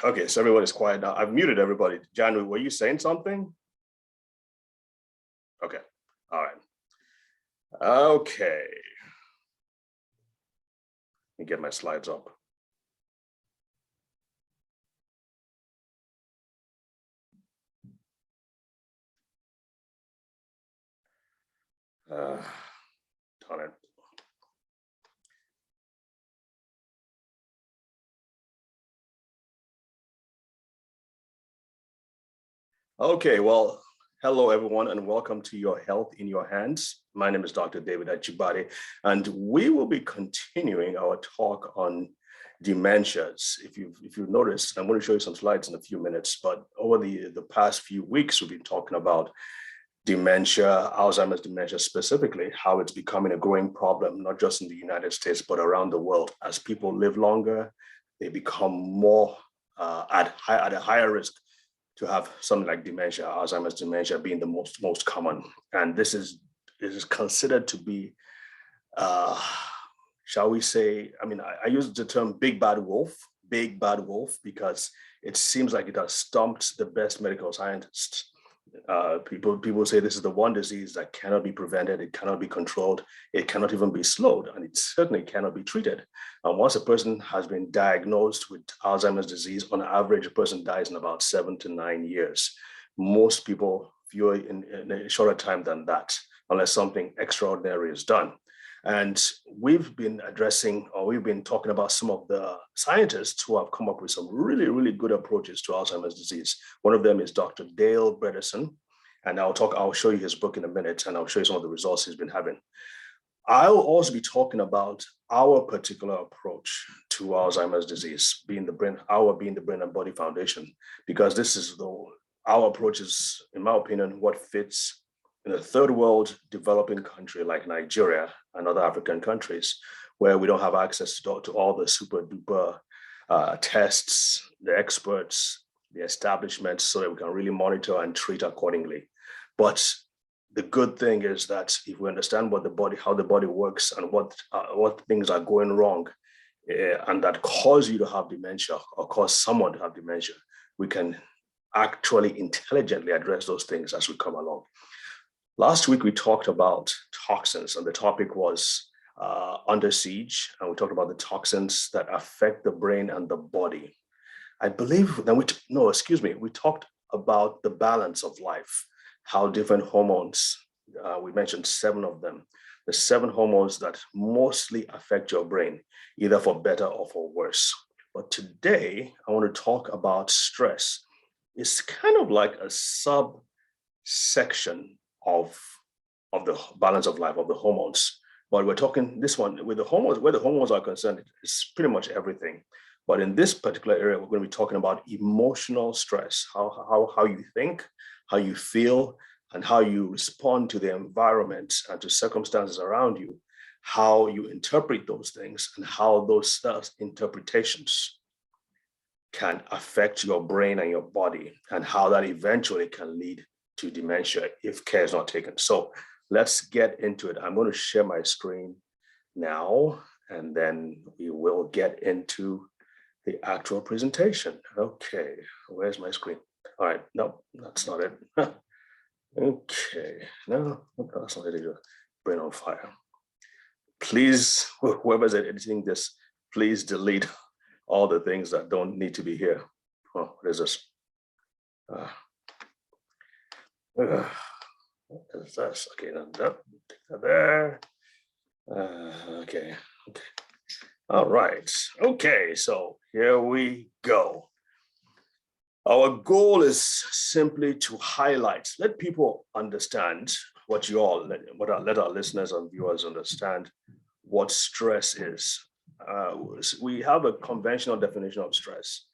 Okay, so everyone is quiet now. I've muted everybody. January, were you saying something? Okay, all right. Okay. Let me get my slides up. Darn it. Okay, well, hello everyone and welcome to Your Health in Your Hands. My name is Dr. David Ajibade, and we will be continuing our talk on dementias. If you've noticed, I'm going to show you some slides in a few minutes, but over the past few weeks, we've been talking about dementia, Alzheimer's dementia specifically, how it's becoming a growing problem, not just in the United States, but around the world. As people live longer, they become more at a higher risk to have something like dementia, Alzheimer's dementia being the most common. And this is considered to be, shall we say, I use the term big bad wolf, because it seems like it has stumped the best medical scientists. People say this is the one disease that cannot be prevented, it cannot be controlled, it cannot even be slowed, and it certainly cannot be treated. And once a person has been diagnosed with Alzheimer's disease, on average, a person dies in about 7 to 9 years. Most people fewer in a shorter time than that, unless something extraordinary is done. And we've been talking about some of the scientists who have come up with some really, really good approaches to Alzheimer's disease. One of them is Dr. Dale Bredesen, and I'll show you his book in a minute, and I'll show you some of the results he's been having. I'll also be talking about our particular approach to Alzheimer's disease, being the Brain and Body Foundation, because our approach is, in my opinion, what fits in a third world developing country like Nigeria and other African countries, where we don't have access to all the super duper tests, the experts, the establishments, so that we can really monitor and treat accordingly. But the good thing is that if we understand how the body works and what things are going wrong and that cause you to have dementia or cause someone to have dementia, we can actually intelligently address those things as we come along. Last week, we talked about toxins, and the topic was Under Siege, and we talked about the toxins that affect the brain and the body. I believe that we talked about the balance of life, how different hormones, we mentioned 7 of them, the 7 hormones that mostly affect your brain, either for better or for worse. But today, I want to talk about stress. It's kind of like a subsection of the balance of life, of the hormones. But we're talking this one with the hormones, where the hormones are concerned, it's pretty much everything. But in this particular area, we're going to be talking about emotional stress, how you think, how you feel, and how you respond to the environment and to circumstances around you, how you interpret those things, and how those interpretations can affect your brain and your body, and how that eventually can lead to dementia if care is not taken. So let's get into it. I'm going to share my screen now, and then we will get into the actual presentation. Okay, where's my screen? All right, no, that's not it. Okay, no, that's not it. Brain on fire. Please, whoever's editing this, please delete all the things that don't need to be here. Oh, what is this? What is this? Okay, now take that there. Okay. All right. Okay, so here we go. Our goal is simply to highlight, let people understand let our listeners and viewers understand what stress is. We have a conventional definition of stress,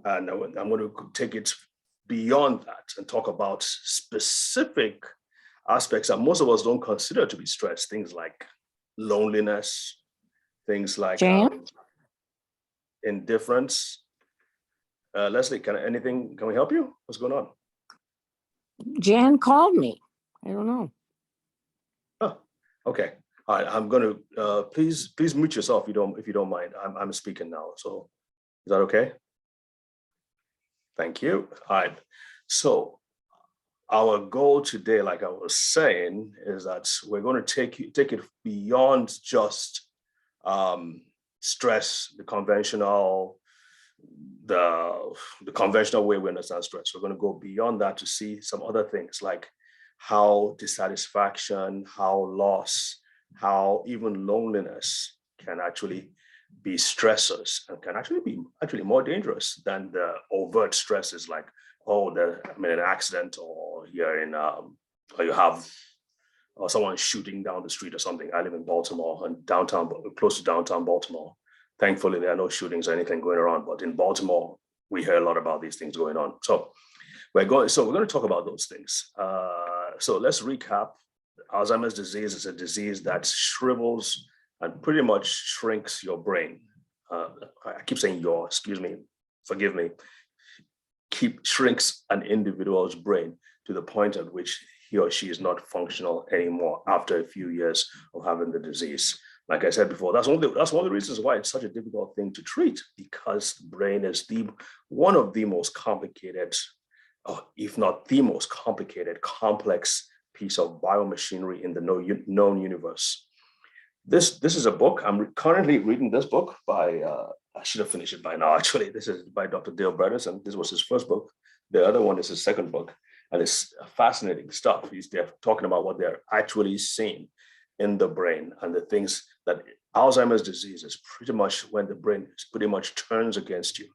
and I'm going to take it beyond that and talk about specific aspects that most of us don't consider to be stress, things like loneliness, things like indifference. Leslie, can we help you? What's going on? Jan called me. I don't know. Oh, okay. All right. I'm going to please mute yourself if you don't mind. I'm speaking now. So is that okay? Thank you. All right. So our goal today, like I was saying, is that we're going to take it beyond just um, stress, the the conventional way we understand stress. We're going to go beyond that to see some other things like how dissatisfaction, how loss, how even loneliness can actually be stressors and can actually be more dangerous than the overt stresses like, oh, an accident, or you're in or you have or someone shooting down the street or something. I live in Baltimore and close to downtown Baltimore. Thankfully, there are no shootings or anything going around, but in Baltimore, we hear a lot about these things going on. So we're going to talk about those things. So let's recap. Alzheimer's disease is a disease that shrivels and pretty much shrinks your brain. I keep saying excuse me, forgive me. Shrinks an individual's brain to the point at which he or she is not functional anymore after a few years of having the disease. Like I said before, that's one of the reasons why it's such a difficult thing to treat, because the brain is one of the most complicated, if not the most complicated, complex piece of biomachinery in the known universe. This is a book. I'm currently reading this book by, I should have finished it by now, actually. This is by Dr. Dale Bredesen. This was his first book. The other one is his second book. And it's fascinating stuff. They're talking about what they're actually seeing in the brain and the things that Alzheimer's disease is pretty much when the brain pretty much turns against you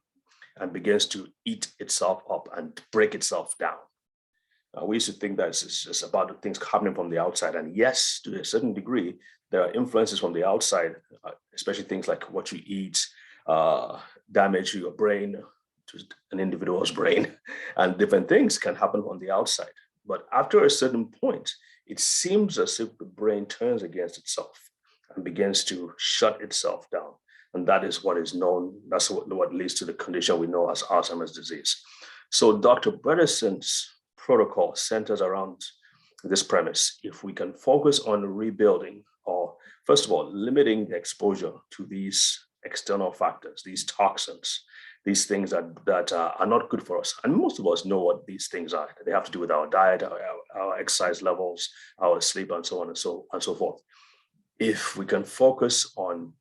and begins to eat itself up and break itself down. We used to think that it's just about the things happening from the outside. And yes, to a certain degree, there are influences from the outside, especially things like what you eat, damage to your brain, to an individual's brain, and different things can happen on the outside. But after a certain point, it seems as if the brain turns against itself and begins to shut itself down. And that is what is known, that's what leads to the condition we know as Alzheimer's disease. So Dr. Bredesen's protocol centers around this premise. If we can focus on rebuilding, or first of all, limiting the exposure to these external factors, these toxins, these things that are not good for us. And most of us know what these things are. They have to do with our diet, our exercise levels, our sleep, and so on and so forth. If we can focus on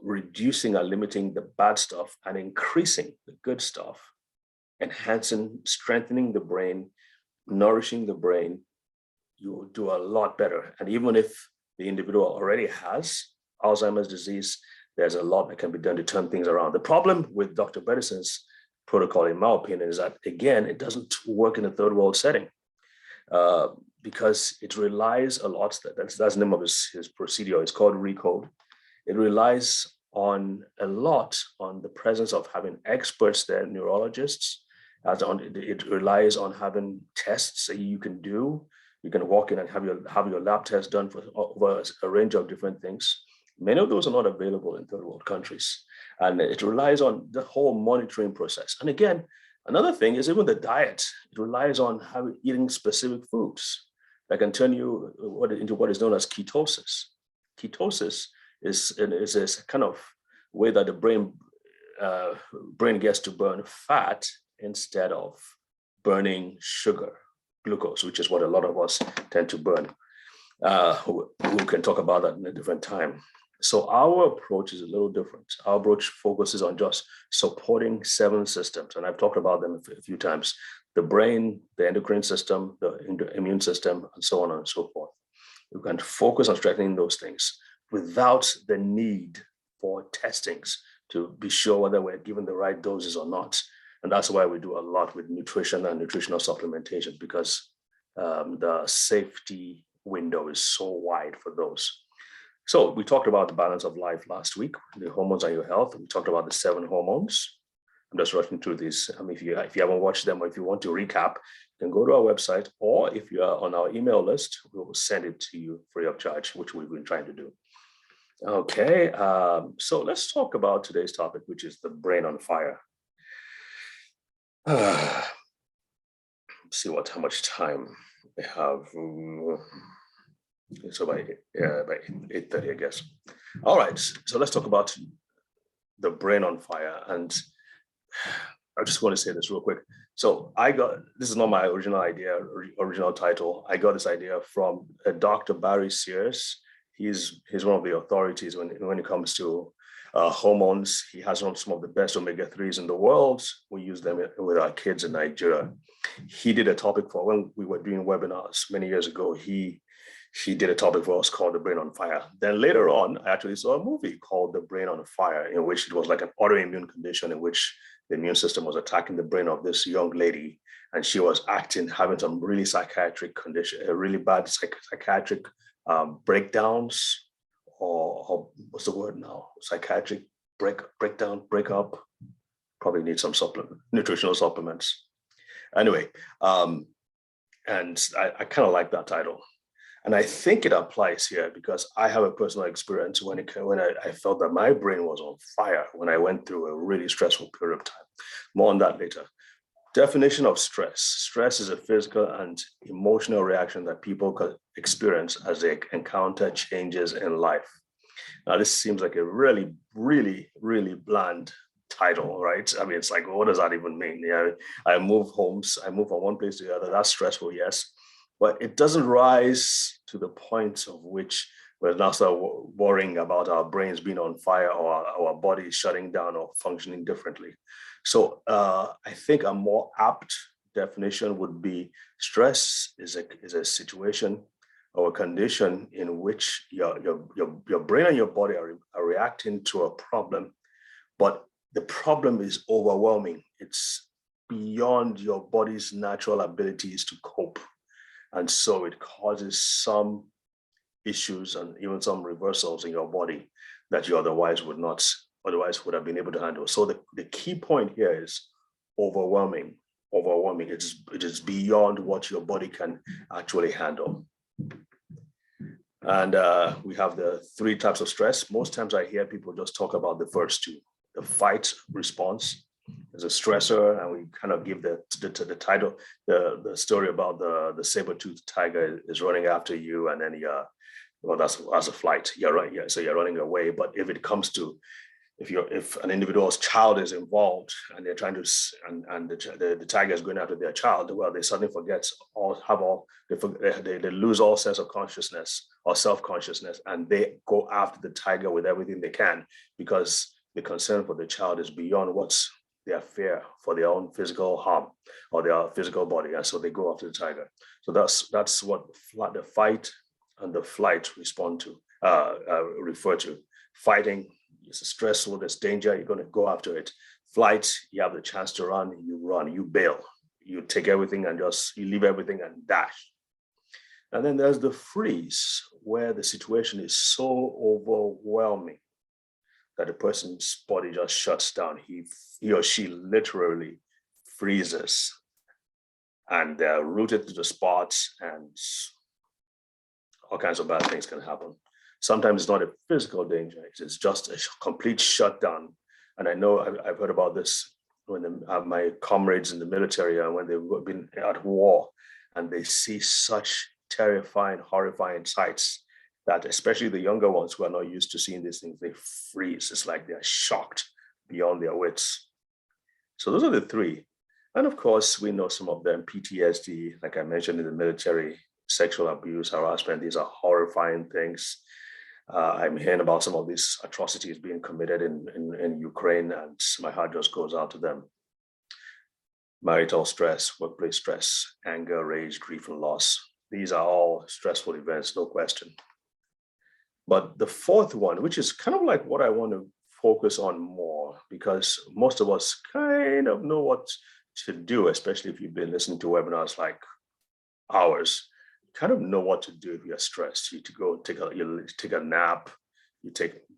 reducing and limiting the bad stuff and increasing the good stuff, enhancing, strengthening the brain, nourishing the brain, you will do a lot better. And even if the individual already has Alzheimer's disease, there's a lot that can be done to turn things around. The problem with Dr. Bredesen's protocol, in my opinion, is that, again, it doesn't work in a third world setting because it relies a lot, that's the name of his procedure, it's called RECODE. It relies on a lot on the presence of having experts there, neurologists. It relies on having tests that you can do. You can walk in and have your lab test done over a range of different things. Many of those are not available in third world countries. And it relies on the whole monitoring process. And again, another thing is even the diet. It relies on eating specific foods that can turn you into what is known as ketosis. Ketosis is a kind of way that the brain gets to burn fat instead of burning sugar, glucose, which is what a lot of us tend to burn. We can talk about that in a different time. So our approach is a little different. Our approach focuses on just supporting 7 systems, and I've talked about them a few times: the brain, the endocrine system, the immune system, and so on and so forth. We can focus on strengthening those things without the need for testings to be sure whether we're given the right doses or not. And that's why we do a lot with nutrition and nutritional supplementation, because the safety window is so wide for those. So we talked about the balance of life last week, the hormones and your health. We talked about the 7 hormones. I'm just rushing through these. If you haven't watched them, or if you want to recap, you can go to our website, or if you are on our email list, we will send it to you free of charge, which we've been trying to do. Okay, so let's talk about today's topic, which is the brain on fire. See how much time we have. So by 8:30, I guess. All right, so let's talk about the brain on fire. And I just want to say this real quick. So this is not my original idea, original title. I got this idea from Dr. Barry Sears. He's one of the authorities when it comes to hormones. He has some of the best omega-3s in the world. We use them with our kids in Nigeria. He did a topic for when we were doing webinars many years ago. He did a topic for us called The Brain on Fire. Then later on, I actually saw a movie called The Brain on Fire, in which it was like an autoimmune condition in which the immune system was attacking the brain of this young lady. And she was having some really psychiatric condition, really bad psychiatric breakdowns, or what's the word now? Psychiatric breakdown, breakup. Probably need some nutritional supplements. Anyway, and I kind of like that title. And I think it applies here because I have a personal experience when I felt that my brain was on fire when I went through a really stressful period of time. More on that later. Definition of stress. Stress is a physical and emotional reaction that people can experience as they encounter changes in life. Now, this seems like a really, really, really bland title, right? I mean, it's like, what does that even mean? Yeah, I move homes, I move from one place to the other. That's stressful, yes. But it doesn't rise to the point of which we're now start worrying about our brains being on fire or our bodies shutting down or functioning differently. So I think a more apt definition would be stress is a situation or a condition in which your brain and your body are reacting to a problem, but the problem is overwhelming. It's beyond your body's natural abilities to cope. And so it causes some issues and even some reversals in your body that you otherwise would have been able to handle. So the key point here is overwhelming. It is beyond what your body can actually handle. And we have the 3 types of stress. Most times I hear people just talk about the first 2. The fight response is a stressor, and we kind of give the title, the story about the saber-toothed tiger is running after you, and then that's a flight. You're right, yeah. So you're running away. But if it comes to if an individual's child is involved and they're trying to and the tiger is going after their child, well, they suddenly they lose all sense of consciousness or self-consciousness, and they go after the tiger with everything they can because the concern for the child is beyond what's their fear for their own physical harm or their physical body, and so they go after the tiger. So that's what the fight and the flight respond to refer to. Fighting is stressful, there's danger, you're going to go after it. Flight, you have the chance to run, you bail, you take everything and you leave everything and dash. And then there's the freeze, where the situation is so overwhelming that the person's body just shuts down. He or she literally freezes, and they're rooted to the spot, and all kinds of bad things can happen. Sometimes it's not a physical danger, it's just a complete shutdown. And I know I've heard about this when my comrades in the military, when they've been at war and they see such terrifying, horrifying sights that especially the younger ones who are not used to seeing these things, they freeze. It's like they're shocked beyond their wits. So those are the 3. And of course, we know some of them: PTSD, like I mentioned in the military, sexual abuse, harassment. These are horrifying things. I'm hearing about some of these atrocities being committed in Ukraine, and my heart just goes out to them. Marital stress, workplace stress, anger, rage, grief, and loss. These are all stressful events, no question. But the 4th one, which is kind of like what I want to focus on more, because most of us kind of know what to do, especially if you've been listening to webinars like ours. Kind of know what to do if you're stressed. You take a nap,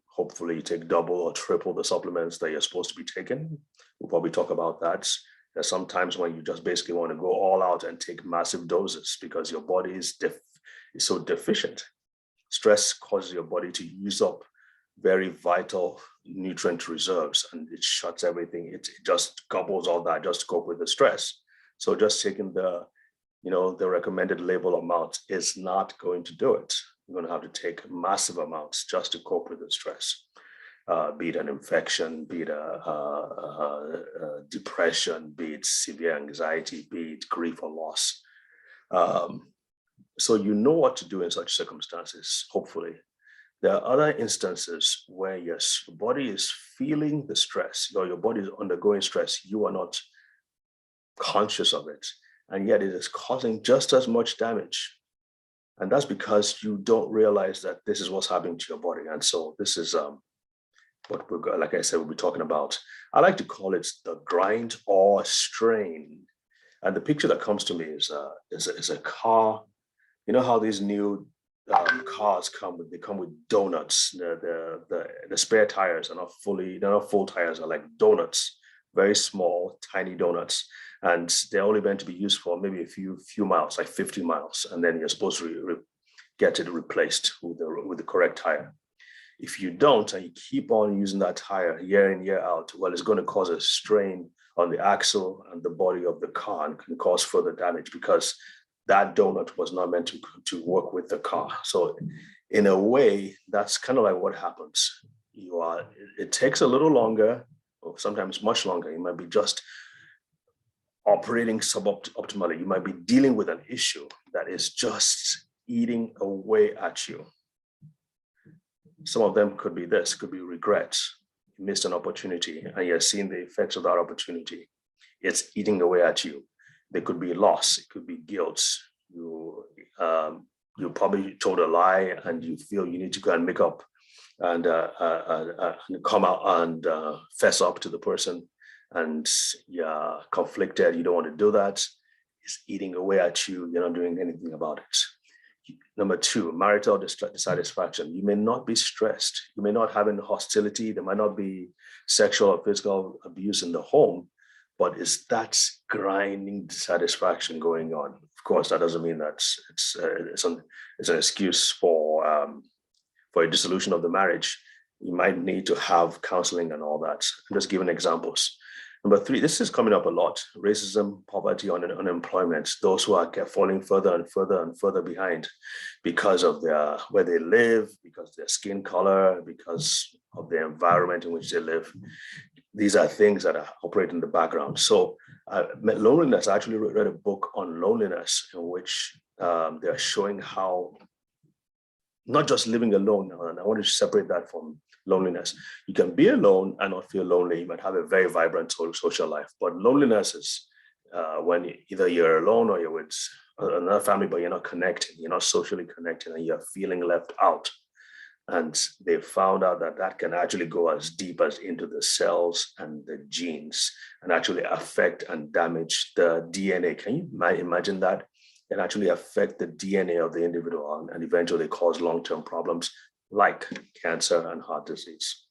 hopefully you take double or triple the supplements that you're supposed to be taking. We'll probably talk about that. There's sometimes when you just basically want to go all out and take massive doses because your body is so deficient. Stress causes your body to use up very vital nutrient reserves, and it shuts everything. It just gobbles all that just to cope with the stress. So just taking the recommended label amount is not going to do it. You're going to have to take massive amounts just to cope with the stress. be it an infection, be it depression, be it severe anxiety, be it grief or loss. Um, so you know what to do in such circumstances, hopefully. There are other instances where, yes, your body is feeling the stress, or your body is undergoing stress. You are not conscious of it, and yet it is causing just as much damage. And that's because you don't realize that this is what's happening to your body. And so this is what we're, like I said, we'll be talking about. I like to call it the grind or strain. And the picture that comes to me is a car. You know how these new cars come with, they come with donuts. The spare tires are not fully, they're not full tires, are like donuts, very small, tiny donuts. And they're only meant to be used for maybe a few miles, like 50 miles. And then you're supposed to get it replaced with the correct tire. If you don't, and you keep on using that tire year in, year out, well, it's going to cause a strain on the axle and the body of the car and can cause further damage because that donut was not meant to work with the car. So in a way, that's kind of like what happens. It takes a little longer, or sometimes much longer. You might be just operating suboptimally. You might be dealing with an issue that is just eating away at you. Some of them could be this, could be regrets. You missed an opportunity and you're seeing the effects of that opportunity. It's eating away at you. There could be loss, it could be guilt. You probably told a lie and you feel you need to go and make up and come out and fess up to the person, and you're conflicted, you don't want to do that. It's eating away at you, you're not doing anything about it. Number two, marital dissatisfaction. You may not be stressed. You may not have any hostility. There might not be sexual or physical abuse in the home, but it's that grinding dissatisfaction going on. Of course, that doesn't mean that it's an excuse for a dissolution of the marriage. You might need to have counseling and all that. I'm just giving examples. Number three, this is coming up a lot: racism, poverty, unemployment. Those who are falling further and further and further behind because of where they live, because of their skin color, because of the environment in which they live. These are things that are operating in the background. So loneliness, I actually read a book on loneliness in which they're showing how not just living alone, and I want to separate that from loneliness. You can be alone and not feel lonely. You might have a very vibrant social life, but loneliness is when either you're alone or you're with another family, but you're not connecting, you're not socially connecting, and you're feeling left out. And they found out that that can actually go as deep as into the cells and the genes and actually affect and damage the DNA. Can you imagine that? Can actually affect the DNA of the individual and eventually cause long-term problems like cancer and heart disease.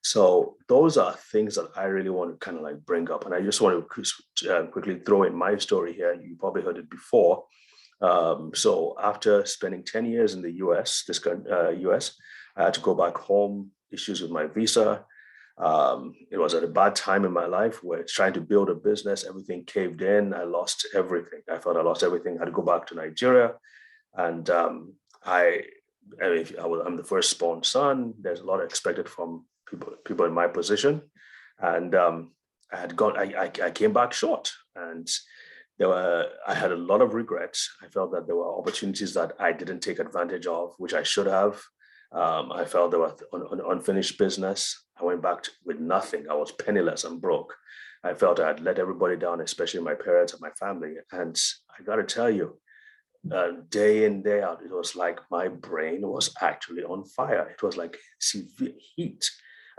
So those are things that I really want to kind of like bring up. And I just want to quickly throw in my story here. You probably heard it before. So after spending 10 years in the US, US, I had to go back home, issues with my visa. It was at a bad time in my life where trying to build a business, everything caved in. I lost everything. I thought I lost everything. I had to go back to Nigeria. And I'm the firstborn son. There's a lot expected from people in my position. And I came back short. And I had a lot of regrets. I felt that there were opportunities that I didn't take advantage of, which I should have. I felt there was unfinished business. I went back with nothing. I was penniless and broke. I felt I had let everybody down, especially my parents and my family. And I got to tell you, day in, day out, it was like my brain was actually on fire. It was like severe heat.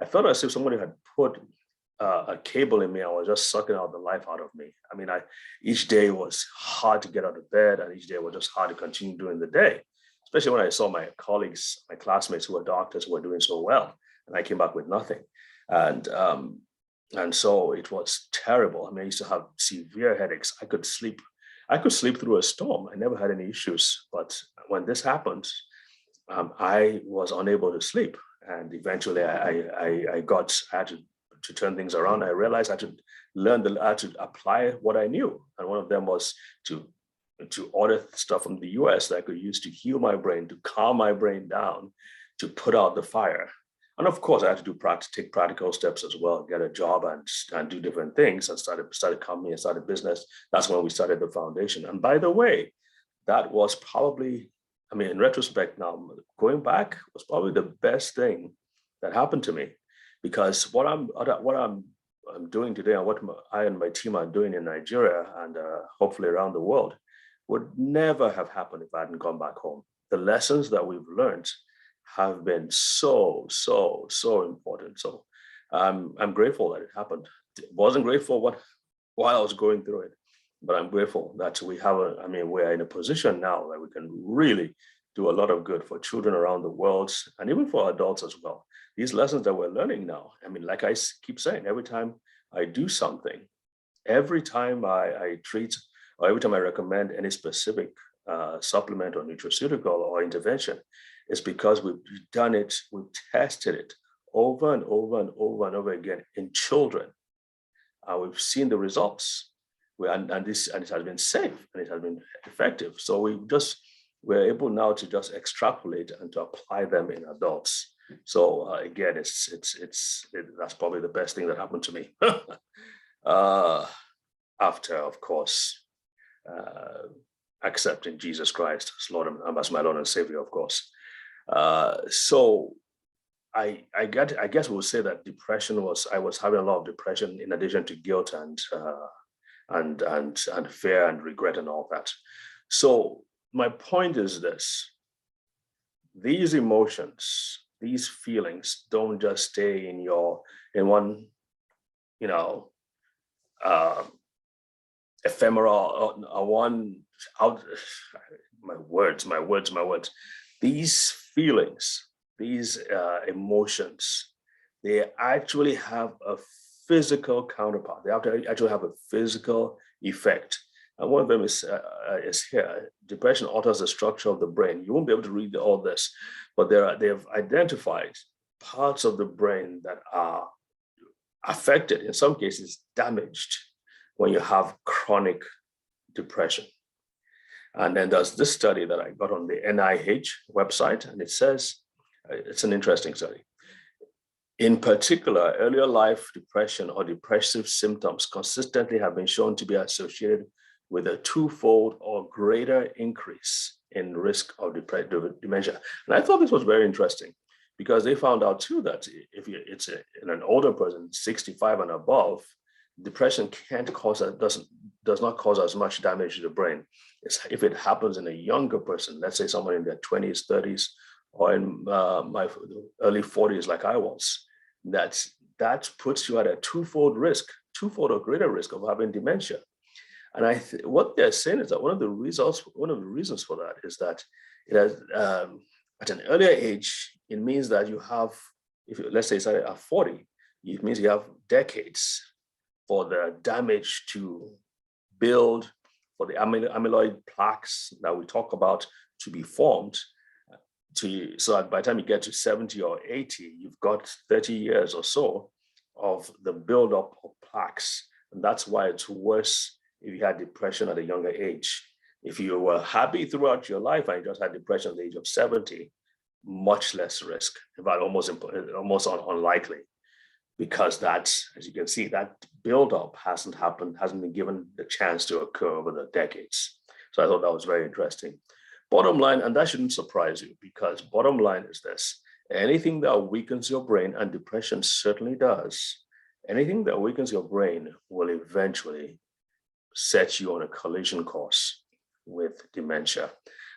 I felt as if somebody had put a cable in me. I was just sucking out the life out of me. I mean, each day was hard to get out of bed, and each day was just hard to continue doing the day, especially when I saw my colleagues, my classmates who were doctors who were doing so well, and I came back with nothing. And so it was terrible. I mean, I used to have severe headaches. I could sleep through a storm. I never had any issues. But when this happened, I was unable to sleep. And eventually I had to turn things around. I realized I had to learn how to apply what I knew. And one of them was to order stuff from the US that I could use to heal my brain, to calm my brain down, to put out the fire. And of course, I had to take practical steps as well, get a job and do different things, and started a company and started a business. That's when we started the foundation. And by the way, that was probably, I mean, in retrospect now, going back was probably the best thing that happened to me, because what I'm doing today and what I and my team are doing in Nigeria and hopefully around the world would never have happened if I hadn't gone back home. The lessons that we've learned have been so important. So I'm grateful that it happened. Wasn't grateful while I was going through it, but I'm grateful that we're in a position now that we can really do a lot of good for children around the world and even for adults as well. These lessons that we're learning now, I mean, like I keep saying, every time I do something, every time I treat, or every time I recommend any specific supplement or nutraceutical or intervention, it's because we've done it, we've tested it over and over and over and over again in children. We've seen the results, and it has been safe and it has been effective. So we're able now to just extrapolate and to apply them in adults. So again, that's probably the best thing that happened to me. After, of course, accepting Jesus Christ as my Lord and Savior, of course. So I guess we'll say that I was having a lot of depression in addition to guilt and fear and regret and all that. So my point is this: these emotions, these feelings don't just stay in one, ephemeral or one out. My words. These feelings, these emotions, they actually have a physical counterpart. They have to actually have a physical effect. And one of them is here. Depression alters the structure of the brain. You won't be able to read all this, but they have identified parts of the brain that are affected, in some cases damaged, when you have chronic depression. And then there's this study that I got on the NIH website, and it says, it's an interesting study. In particular, earlier life depression or depressive symptoms consistently have been shown to be associated with a twofold or greater increase in risk of dementia. And I thought this was very interesting, because they found out too that if it's in an older person, 65 and above, depression does not cause as much damage to the brain. If it happens in a younger person, let's say someone in their 20s, 30s, or in my early 40s, like I was, that puts you at a twofold or greater risk of having dementia. And what they're saying is that one of the reasons for that is that it has, at an earlier age, it means that you have, let's say it's at 40, it means you have decades for the damage to build, for the amyloid plaques that we talk about to be formed, so that by the time you get to 70 or 80, you've got 30 years or so of the buildup of plaques. And that's why it's worse if you had depression at a younger age. If you were happy throughout your life and you just had depression at the age of 70, much less risk, in fact, almost unlikely, because that's, as you can see, that buildup hasn't been given the chance to occur over the decades. So I thought that was very interesting. Bottom line, and that shouldn't surprise you, because bottom line is this: anything that weakens your brain, and depression certainly does, anything that weakens your brain will eventually set you on a collision course with dementia.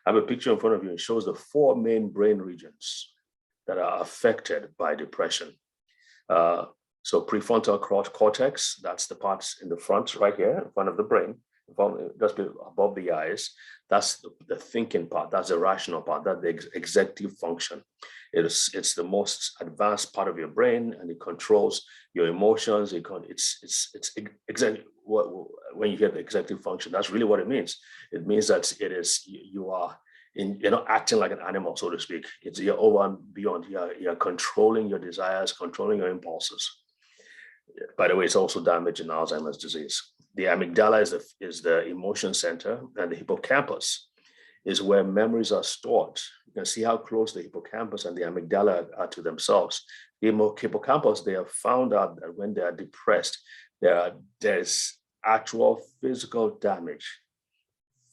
I have a picture in front of you. It shows the 4 main brain regions that are affected by depression. So prefrontal cortex, that's the parts in the front right here, in front of the brain, just above the eyes. That's the thinking part, that's the rational part, that's the executive function. It's the most advanced part of your brain, and it controls your emotions. It's exactly when you hear the executive function, that's really what it means. It means that you're not acting like an animal, so to speak. You're over and beyond. You're controlling your desires, controlling your impulses. By the way, it's also damaged in Alzheimer's disease. The amygdala is the emotion center, and the hippocampus is where memories are stored. You can see how close the hippocampus and the amygdala are to themselves. Hippocampus, they have found out that when they are depressed, there's actual physical damage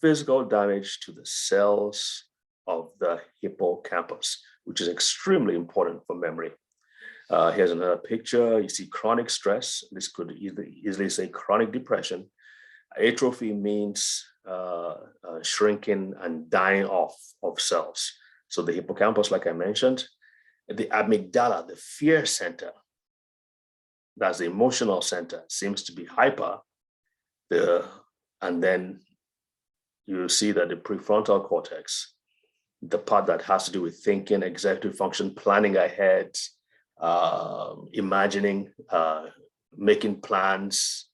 to the cells of the hippocampus, which is extremely important for memory. Here's another picture. You see chronic stress. This could easily say chronic depression. Atrophy means shrinking and dying off of cells. So the hippocampus, like I mentioned, the amygdala, the fear center, that's the emotional center, seems to be hyper. And then you see that the prefrontal cortex, the part that has to do with thinking, executive function, planning ahead, imagining, making plans,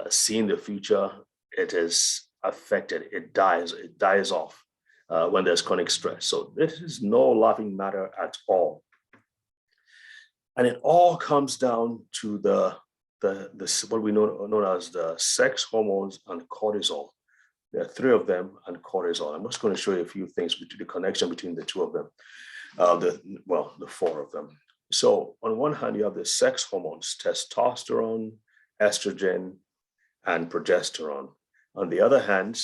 seeing the future, it is affected. It dies off when there's chronic stress. So this is no laughing matter at all. And it all comes down to the what we know as the sex hormones and cortisol. There are three of them and cortisol. I'm just going to show you a few things between the connection between the two of them, the four of them. So on one hand, you have the sex hormones, testosterone, estrogen, and progesterone. On the other hand,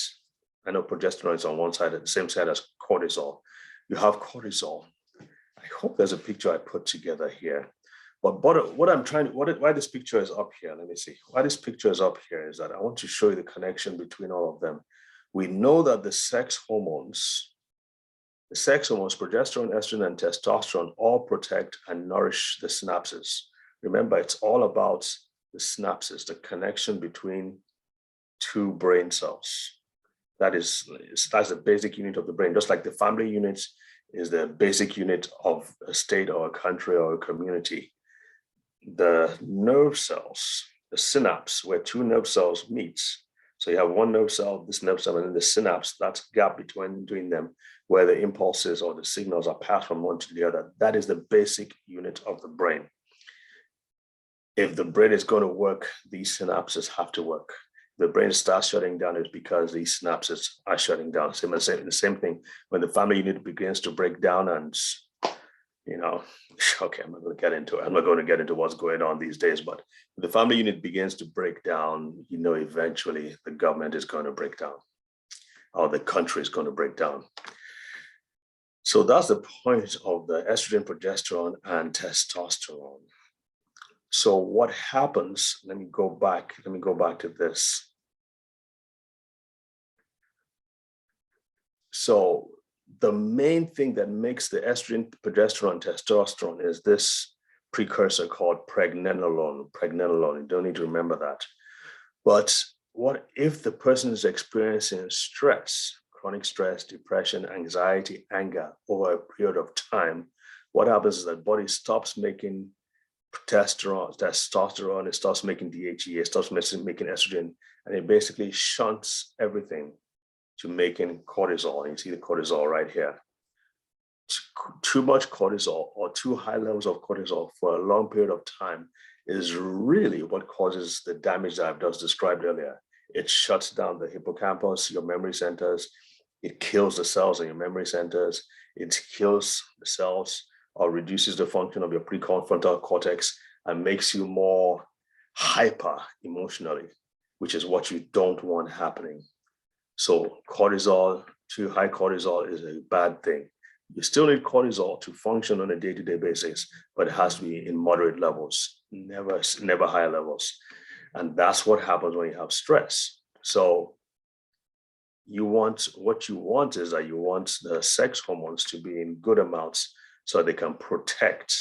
I know progesterone is on one side, at the same side as cortisol. You have cortisol. I hope there's a picture I put together here. But why this picture is up here, let me see. Why this picture is up here is that I want to show you the connection between all of them. We know that the sex hormones, progesterone, estrogen, and testosterone all protect and nourish the synapses. Remember, it's all about the synapses, the connection between two brain cells. That's the basic unit of the brain, just like the family unit is the basic unit of a state or a country or a community. The nerve cells, the synapse, where two nerve cells meet. So you have one nerve cell, this nerve cell, and then the synapse, that's gap between them, where the impulses or the signals are passed from one to the other. That is the basic unit of the brain. If the brain is going to work, these synapses have to work. The brain starts shutting down, it's because these synapses are shutting down. The same thing when the family unit begins to break down and, okay, I'm not going to get into it. I'm not going to get into what's going on these days, but if the family unit begins to break down, eventually the government is going to break down, or the country is going to break down. So that's the point of the estrogen, progesterone, and testosterone. So what happens, let me go back to this. So the main thing that makes the estrogen, progesterone, and testosterone is this precursor called pregnenolone. You don't need to remember that. But what if the person is experiencing stress, chronic stress, depression, anxiety, anger over a period of time? What happens is that body stops making testosterone, it starts making DHEA, it starts making estrogen, and it basically shunts everything to making cortisol. And you see the cortisol right here. Too much cortisol or too high levels of cortisol for a long period of time is really what causes the damage that I've just described earlier. It shuts down the hippocampus, your memory centers. It kills the cells in your memory centers. It kills the cells or reduces the function of your prefrontal cortex and makes you more hyper emotionally, which is what you don't want happening. So cortisol, too high cortisol is a bad thing. You still need cortisol to function on a day-to-day basis, but it has to be in moderate levels, never higher levels. And that's what happens when you have stress. So what you want is that you want the sex hormones to be in good amounts so they can protect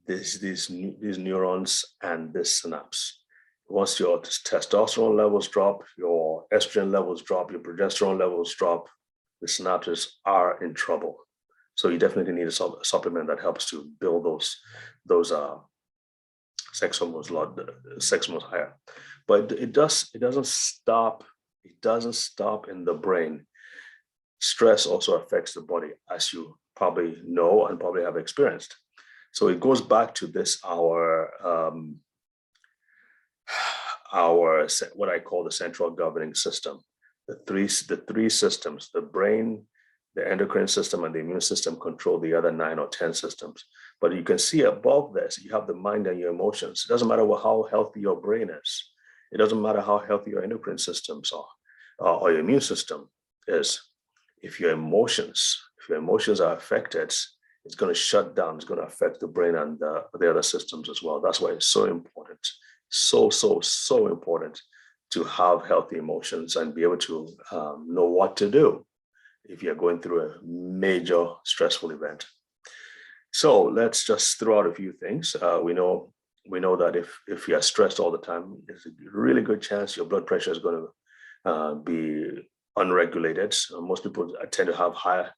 these neurons and this synapse. Once your testosterone levels drop, your estrogen levels drop, your progesterone levels drop, the synapses are in trouble. So you definitely need a supplement that helps to build those sex hormones higher. But it doesn't stop in the brain. Stress also affects the body, as you probably know and probably have experienced. So it goes back to this, our what I call the central governing system. The three systems: the brain, The endocrine system and the immune system control the other 9 or 10 systems. But you can see above this, you have the mind and your emotions. It doesn't matter how healthy your brain is. It doesn't matter how healthy your endocrine systems are or your immune system is. If your emotions are affected, it's going to shut down. It's going to affect the brain and the other systems as well. That's why it's so important, so important to have healthy emotions and be able to know what to do if you're going through a major stressful event. So let's just throw out a few things. We know that if you're stressed all the time, there's a really good chance your blood pressure is going to be unregulated. Most people tend to have high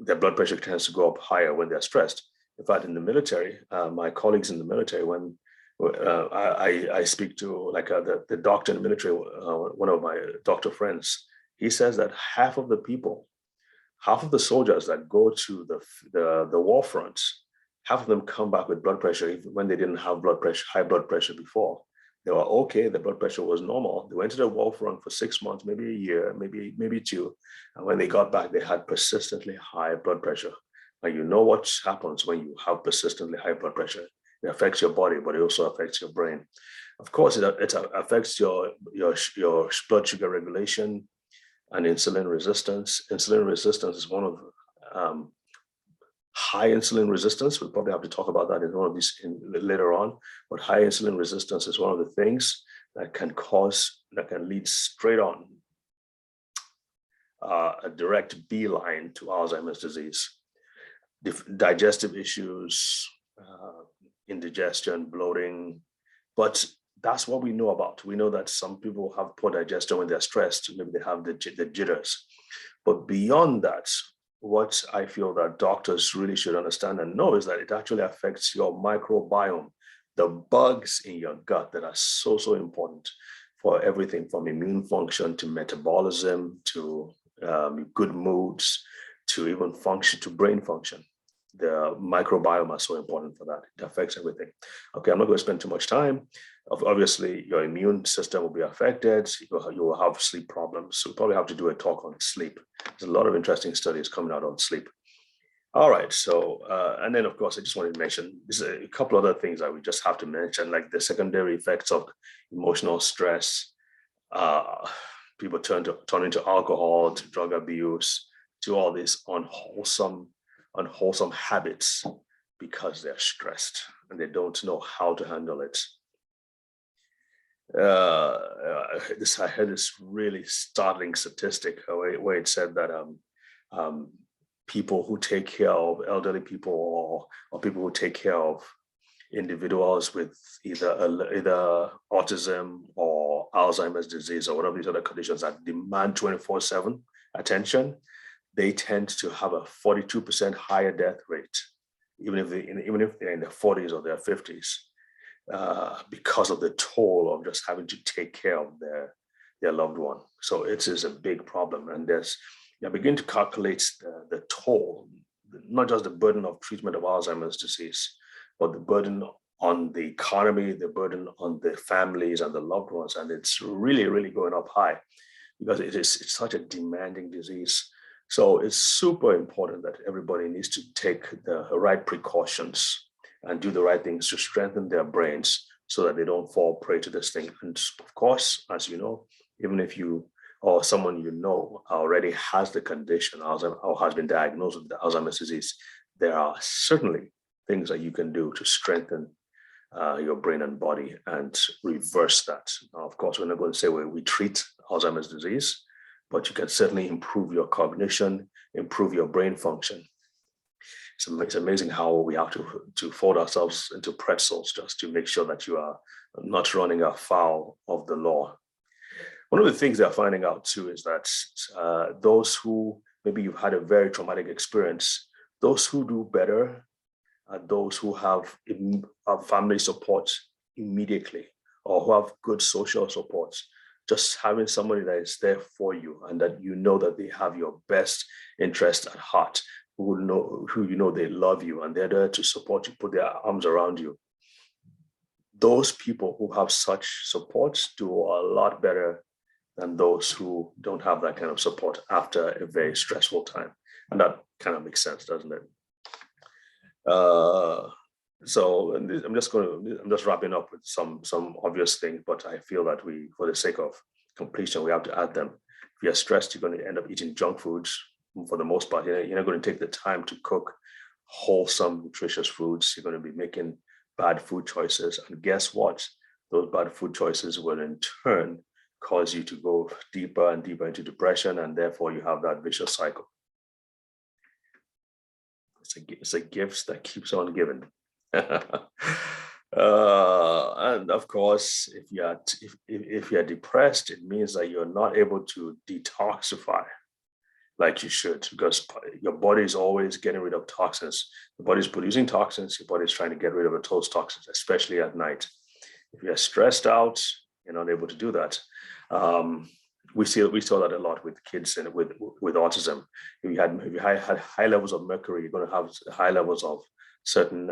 their blood pressure tends to go up higher when they're stressed. In fact, in the military, my colleagues in the military, when I speak to like the doctor in the military, one of my doctor friends, he says that half of the soldiers that go to the war fronts, half of them come back with blood pressure even when they didn't have high blood pressure before. They were okay, the blood pressure was normal. They went to the war front for 6 months, maybe a year, maybe 2. And when they got back, they had persistently high blood pressure. And you know what happens when you have persistently high blood pressure. It affects your body, but it also affects your brain. Of course, it affects your blood sugar regulation and insulin resistance. Insulin resistance is one of high insulin resistance. We'll probably have to talk about that in one of these later on. But high insulin resistance is one of the things that can lead straight on a direct beeline to Alzheimer's disease. Digestive issues, indigestion, bloating, but that's what we know about. We know that some people have poor digestion when they're stressed. Maybe they have the jitters. But beyond that, what I feel that doctors really should understand and know is that it actually affects your microbiome, the bugs in your gut that are so important for everything from immune function to metabolism to good moods to even function, to brain function. The microbiome are so important for that. It affects everything. Okay, I'm not going to spend too much time. Obviously, your immune system will be affected. You will have sleep problems. So we'll probably have to do a talk on sleep. There's a lot of interesting studies coming out on sleep. All right, so, and then of course, I just wanted to mention, there's a couple other things that we just have to mention, like the secondary effects of emotional stress. People turn into alcohol, to drug abuse, to all these unwholesome habits because they're stressed and they don't know how to handle it. I heard this really startling statistic where it said that people who take care of elderly people or people who take care of individuals with either autism or Alzheimer's disease or whatever these other conditions that demand 24/7 attention, they tend to have a 42% higher death rate, even if they're in their 40s or their 50s. Because of the toll of just having to take care of their loved one. So it is a big problem. And you begin to calculate the toll, not just the burden of treatment of Alzheimer's disease, but the burden on the economy, the burden on the families and the loved ones. And it's really, really going up high because it's such a demanding disease. So it's super important that everybody needs to take the right precautions and do the right things to strengthen their brains so that they don't fall prey to this thing. And of course, as you know, even if you or someone you know already has the condition or has been diagnosed with the Alzheimer's disease, there are certainly things that you can do to strengthen your brain and body and reverse that. Now, of course, we're not going to say we treat Alzheimer's disease, but you can certainly improve your cognition, improve your brain function. It's amazing how we have to fold ourselves into pretzels just to make sure that you are not running afoul of the law. One of the things they're finding out too is that those who maybe you've had a very traumatic experience, those who do better are those who have family support immediately or who have good social support. Just having somebody that is there for you and that you know that they have your best interest at heart, who you know they love you and they're there to support you, put their arms around you. Those people who have such support do a lot better than those who don't have that kind of support after a very stressful time. And that kind of makes sense, doesn't it? So I'm just wrapping up with some obvious things, but I feel that for the sake of completion, we have to add them. If you're stressed, you're going to end up eating junk foods for the most part. You're not going to take the time to cook wholesome, nutritious foods. You're going to be making bad food choices. And guess what? Those bad food choices will in turn cause you to go deeper and deeper into depression, and therefore you have that vicious cycle. It's a gift that keeps on giving. And of course, if you're depressed, it means that you're not able to detoxify like you should, because your body is always getting rid of toxins. The body's producing toxins, your body's trying to get rid of those toxins, especially at night. If you're stressed out, you're not able to do that. We saw that a lot with kids and with autism. If you had high levels of mercury, you're going to have high levels of certain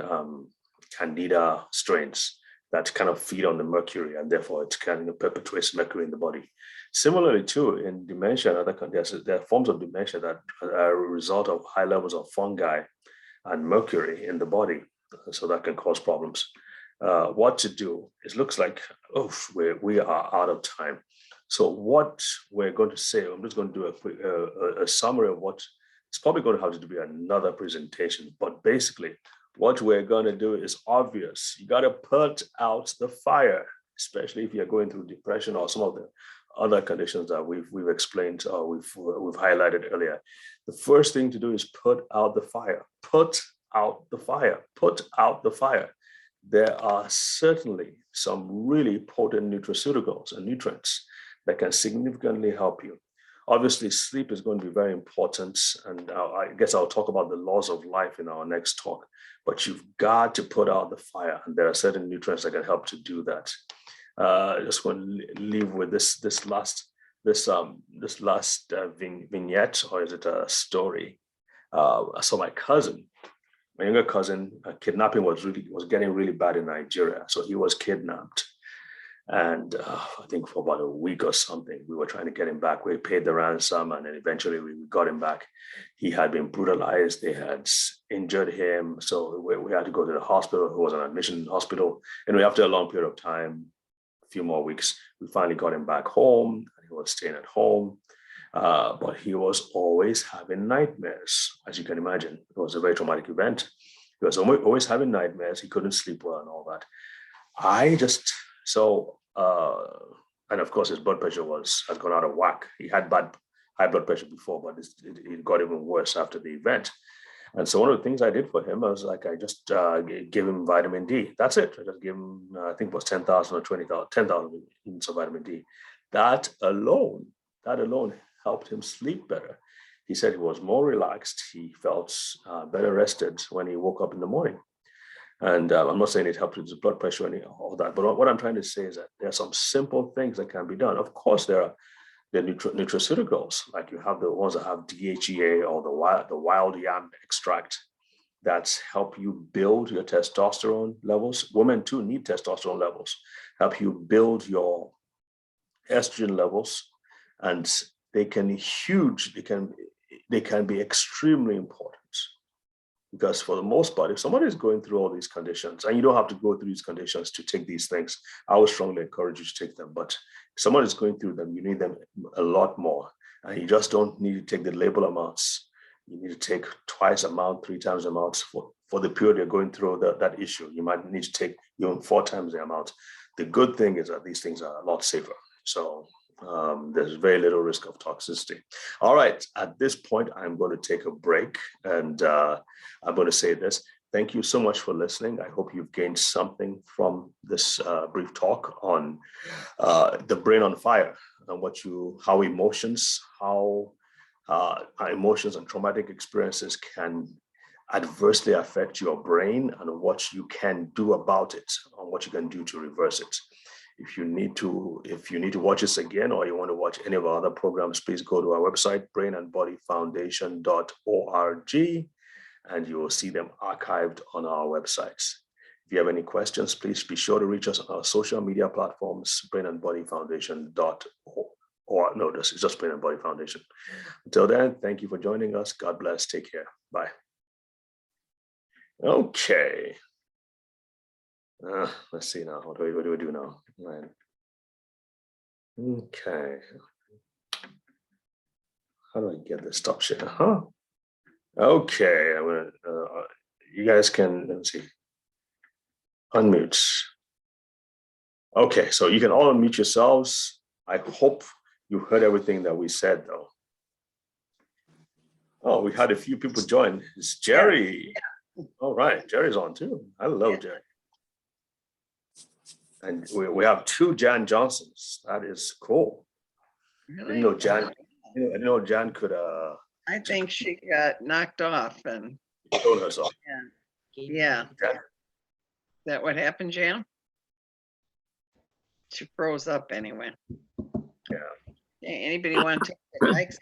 candida strains that kind of feed on the mercury, and therefore it kind of perpetuates mercury in the body. Similarly, too, in dementia and other conditions, there are forms of dementia that are a result of high levels of fungi and mercury in the body, so that can cause problems. What to do? It looks like we are out of time. So what we're going to say, I'm just going to do a summary of what it's probably going to have to be another presentation, but basically what we're going to do is obvious. You got to put out the fire, especially if you're going through depression or some of the other conditions that we've explained or we've highlighted earlier. The first thing to do is put out the fire. Put out the fire. Put out the fire. There are certainly some really potent nutraceuticals and nutrients that can significantly help you. Obviously, sleep is going to be very important, and I guess I'll talk about the laws of life in our next talk, but you've got to put out the fire, and there are certain nutrients that can help to do that. I just want to leave with this last vignette, or is it a story? So my younger cousin, kidnapping was getting really bad in Nigeria, so he was kidnapped. And I think for about a week or something, we were trying to get him back. We paid the ransom, and then eventually we got him back. He had been brutalized. They had injured him. So we had to go to the hospital. He was on admission in the hospital. And after a long period of time, a few more weeks, we finally got him back home. And he was staying at home. But he was always having nightmares, as you can imagine. It was a very traumatic event. He was always having nightmares. He couldn't sleep well and all that. And of course, his blood pressure had gone out of whack. He had high blood pressure before, but it got even worse after the event. And so one of the things I did for him, I was like, I just gave him vitamin D. That's it. I just gave him, I think it was 10,000 or 20,000, 10,000 units of vitamin D. That alone helped him sleep better. He said he was more relaxed. He felt better rested when he woke up in the morning. And I'm not saying it helps with his blood pressure or all that, but what I'm trying to say is that there are some simple things that can be done. Of course, there are the nutraceuticals, like you have the ones that have DHEA or the wild yam extract that help you build your testosterone levels. Women too need testosterone levels, help you build your estrogen levels, and they can be extremely important. Because for the most part, if somebody is going through all these conditions, and you don't have to go through these conditions to take these things, I would strongly encourage you to take them. But if someone is going through them, you need them a lot more. And you just don't need to take the label amounts. You need to take twice amount, 3 times the amount for the period you're going through that issue. You might need to take even 4 times the amount. The good thing is that these things are a lot safer. So there's very little risk of toxicity. All right, at this point, I'm going to take a break, and I'm going to say this. Thank you so much for listening. I hope you've gained something from this brief talk on the brain on fire, and how emotions and traumatic experiences can adversely affect your brain, and what you can do about it, and what you can do to reverse it. If you need to watch this again, or you want to watch any of our other programs, please go to our website, brainandbodyfoundation.org, and you will see them archived on our websites. If you have any questions, please be sure to reach us on our social media platforms, brainandbodyfoundation.org. Or no, this is just Brain and Body Foundation. Until then, thank you for joining us. God bless. Take care. Bye. Okay. Let's see now. What do we do now? Right. Okay. How do I get this stop share? Huh? Okay. I'm gonna. You guys can. Let me see. Unmute. Okay, so you can all unmute yourselves. I hope you heard everything that we said, though. Oh, we had a few people join. It's Jerry. Yeah. All right, Jerry's on too. I love Jerry. And we have two Jan Johnsons. That is cool. Really? I didn't know Jan. I didn't know Jan could. I think she got knocked off and. Killed herself. Yeah. Jan. Is that what happened, Jan? She froze up anyway. Yeah. Anybody want to take the mics